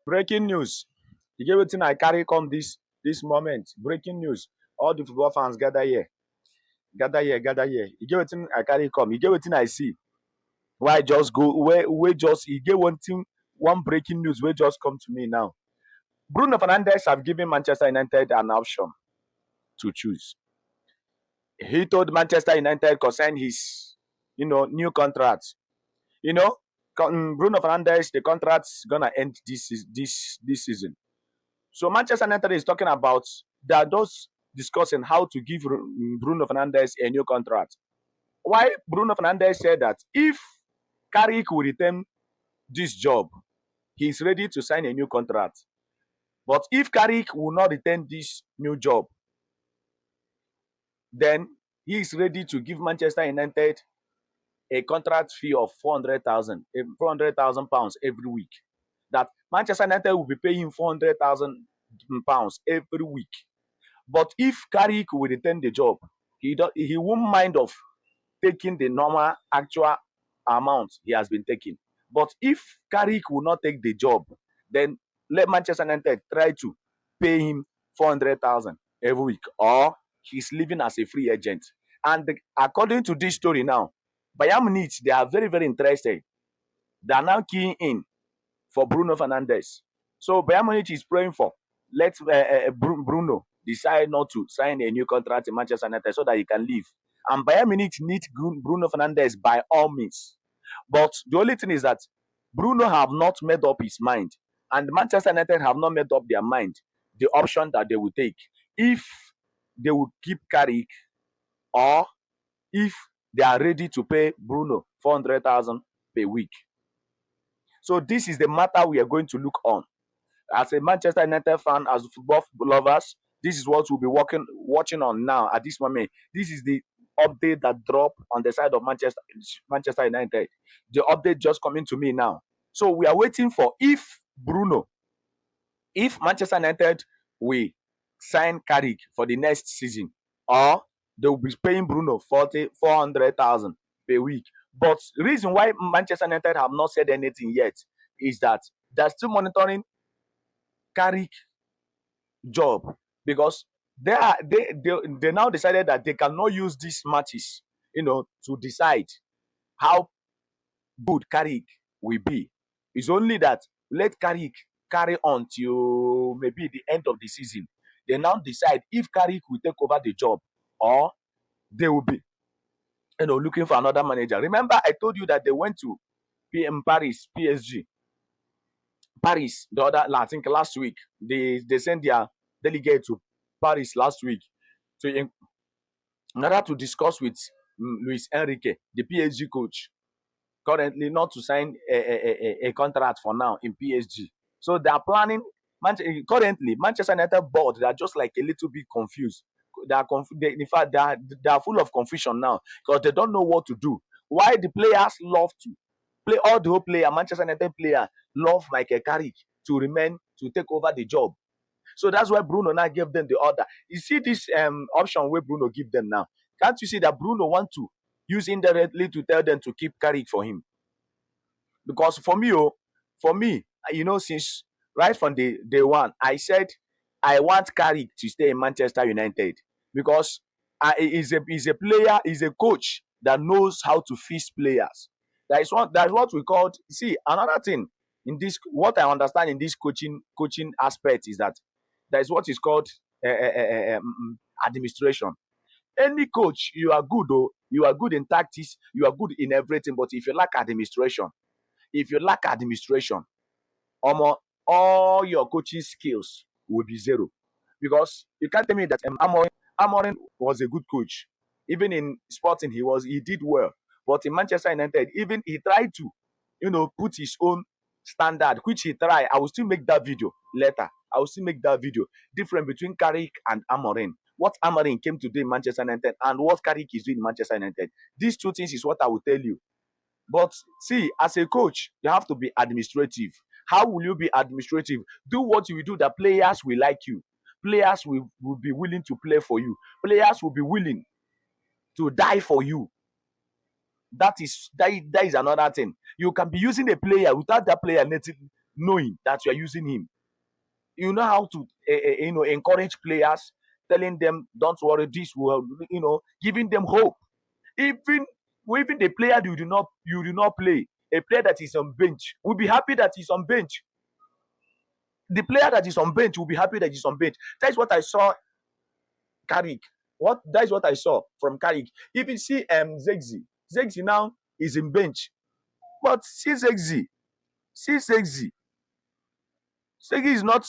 Breaking news. You get wetin I carry come this moment. Breaking news. All the football fans gather here. Gather here, gather here. You get wetin I carry come. You get wetin I see. Why just go where just you get one breaking news wey just come to me now. Bruno Fernandes have given Manchester United an option to choose. He told Manchester United concerning his new contract. Bruno Fernandes, the contract's gonna end this season. So Manchester United is talking about they're just discussing how to give Bruno Fernandes a new contract. Why Bruno Fernandes said that if Carrick will retain this job, he's ready to sign a new contract. But if Carrick will not retain this new job, then he is ready to give Manchester United a contract fee of 400,000 pounds every week. That Manchester United will be paying 400,000 pounds every week. But if Carrick will retain the job, he won't mind of taking the normal actual amount he has been taking. But if Carrick will not take the job, then let Manchester United try to pay him 400,000 every week, or he's leaving as a free agent. And according to this story now, Bayern Munich, they are very, very interested. They are now keying in for Bruno Fernandes. So Bayern Munich is praying for let Bruno decide not to sign a new contract in Manchester United so that he can leave. And Bayern Munich need Bruno Fernandes by all means. But the only thing is that Bruno have not made up his mind, and Manchester United have not made up their mind the option that they will take if they will keep Carrick, or if they are ready to pay Bruno 400,000 per week. So this is the matter we are going to look on. As a Manchester United fan, as football lovers, this is what we'll be watching on now at this moment. This is the update that dropped on the side of Manchester United. The update just coming to me now. So we are waiting for if Manchester United will sign Carrick for the next season, or they will be paying Bruno 400,000 per week. But the reason why Manchester United have not said anything yet is that they're still monitoring Carrick job, because they now decided that they cannot use these matches, to decide how good Carrick will be. It's only that let Carrick carry on till maybe the end of the season. They now decide if Carrick will take over the job, or they will be looking for another manager. Remember, I told you that they went to Paris, PSG. Paris, I think last week, they sent their delegate to Paris last week in order to discuss with Luis Enrique, the PSG coach, currently not to sign a contract for now in PSG. So they are planning. Currently, Manchester United board, they are just like a little bit confused. In fact, they are full of confusion now, because they don't know what to do. Why the players love to play, all the whole player, Manchester United player love Michael Carrick to take over the job. So that's why Bruno now gave them the order. You see this option where Bruno give them now. Can't you see that Bruno want to use indirectly to tell them to keep Carrick for him? Because for me, since right from the day one, I said I want Carrick to stay in Manchester United, because he's a player, he's a coach that knows how to fix players. That's what we call. See, another thing in this, what I understand in this coaching aspect is that there is what is called administration. Any coach, you are good, you are good in tactics, you are good in everything, but if you lack administration, all your coaching skills will be zero. Because you can't tell me that Amorim was a good coach. Even in Sporting, he did well. But in Manchester United, even he tried to, put his own standard, which he tried. I will still make that video later. I will still make that video. Different between Carrick and Amorim. What Amorim came to do in Manchester United and what Carrick is doing in Manchester United. These two things is what I will tell you. But see, as a coach, you have to be administrative. How will you be administrative? Do what you will do that players will like you. Players will be willing to play for you. Players will be willing to die for you. That is another thing. You can be using a player without that player knowing that you are using him. You know how to encourage players, telling them don't worry, this will, giving them hope. Even even the player you do not play, a player that is on bench will be happy that he's on bench. The player that is on bench will be happy that he's on bench. That's what I saw Carrick. That is what I saw from Carrick. Even see Zexi. Zexi now is in bench. But see Zexi. See Zexi. Zexi is not.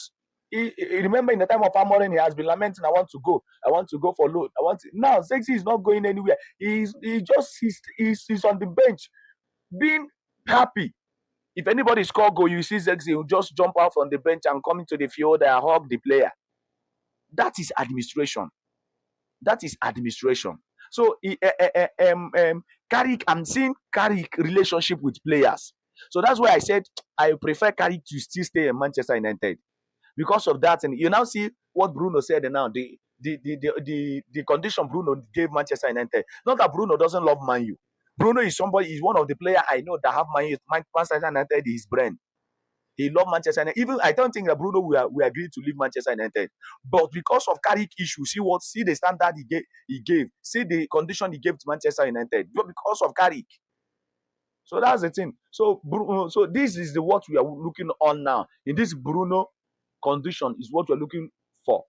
Remember in the time of Amorim, he has been lamenting, I want to go. I want to go for load. Now Zexi is not going anywhere. He's on the bench being happy. If anybody score goal, you see Zexi will just jump out from the bench and come into the field and hug the player. That is administration. That is administration. So Carrick, I'm seeing Carrick relationship with players. So that's why I said I prefer Carrick to still stay in Manchester United because of that. And you now see what Bruno said now. The condition Bruno gave Manchester United. Not that Bruno doesn't love Man U. Bruno is one of the players I know that have Manchester United in his brain. He loved Manchester United. Even I don't think that Bruno will agree to leave Manchester United. But because of Carrick issue, see the standard he gave, see the condition he gave to Manchester United. But because of Carrick. So that's the thing. So Bruno, so this is what we are looking on now. In this Bruno condition is what we're looking for.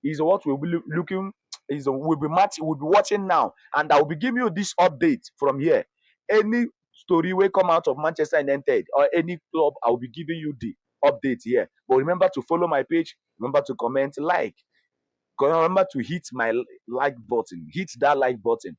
Is what we'll be looking we'll be watching now, and I will be giving you this update from here. Any story will come out of Manchester United or any club, I will be giving you the update here. But remember to follow my page. Remember to comment, like. Remember to hit my like button. Hit that like button.